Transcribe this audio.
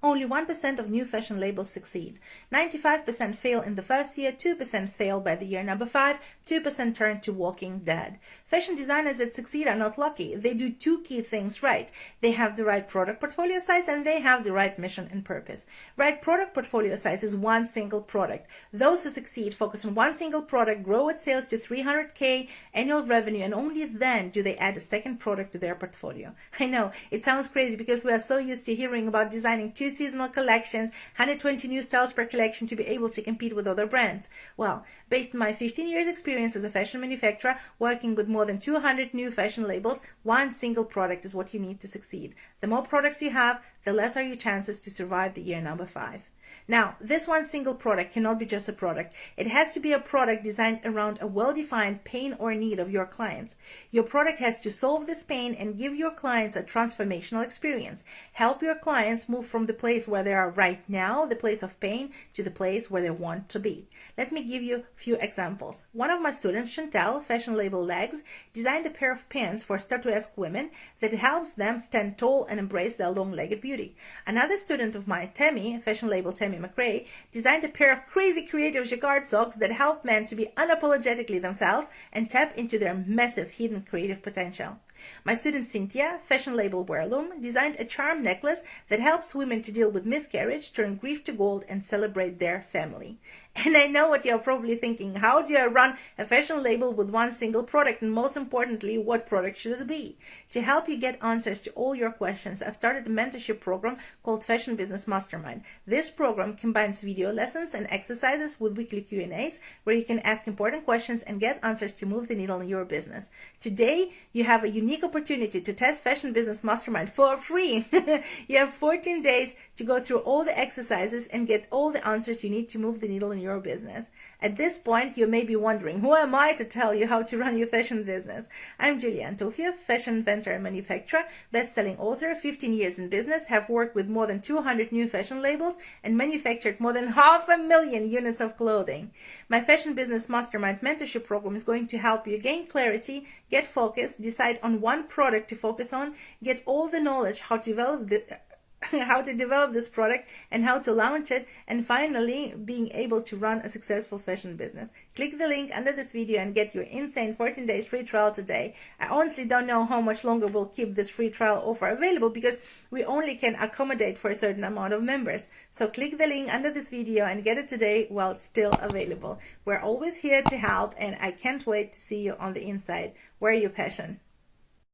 Only 1% of new fashion labels succeed. 95% fail in the first year, 2% fail by the year number 5, 2% turn to walking dead. Fashion designers that succeed are not lucky. They do two key things right. They have the right product portfolio size and they have the right mission and purpose. Right product portfolio size is one single product. Those who succeed focus on one single product, grow its sales to 300K annual revenue, and only then do they add a second product to their portfolio. I know, it sounds crazy because we are so used to hearing about designing 2 seasonal collections, 120 new styles per collection to be able to compete with other brands. Well, based on my 15 years experience as a fashion manufacturer, working with more than 200 new fashion labels, one single product is what you need to succeed. The more products you have, the less are your chances to survive the year number 5. Now, this one single product cannot be just a product. It has to be a product designed around a well-defined pain or need of your clients. Your product has to solve this pain and give your clients a transformational experience. Help your clients move from the place where they are right now, the place of pain, to the place where they want to be. Let me give you a few examples. One of my students, Chantel, fashion label Legs, designed a pair of pants for statuesque women that helps them stand tall and embrace their long-legged beauty. Another student of mine, Tammy, fashion label Tammy McRae, designed a pair of crazy creative jacquard socks that help men to be unapologetically themselves and tap into their massive hidden creative potential. My student Cynthia, fashion label Wearloom, designed a charm necklace that helps women to deal with miscarriage, turn grief to gold, and celebrate their family. And I know what you're probably thinking. How do I run a fashion label with one single product? And most importantly, what product should it be? To help you get answers to all your questions, I've started a mentorship program called Fashion Business Mastermind. This program combines video lessons and exercises with weekly Q&As where you can ask important questions and get answers to move the needle in your business. Today, you have a unique opportunity to test Fashion Business Mastermind for free. You have 14 days to go through all the exercises and get all the answers you need to move the needle in your business. At this point, you may be wondering, who am I to tell you how to run your fashion business? I'm Julia Antofia, fashion inventor and manufacturer, best-selling author, 15 years in business, have worked with more than 200 new fashion labels, and manufactured more than 500,000 units of clothing. My Fashion Business Mastermind mentorship program is going to help you gain clarity, get focused, decide on one product to focus on, get all the knowledge how to develop this product and how to launch it, and finally being able to run a successful fashion business. Click the link under this video and get your insane 14 days free trial today. I honestly don't know how much longer we'll keep this free trial offer available because we only can accommodate for a certain amount of members. So click the link under this video and get it today while it's still available. We're always here to help, and I can't wait to see you on the inside. Wear your passion.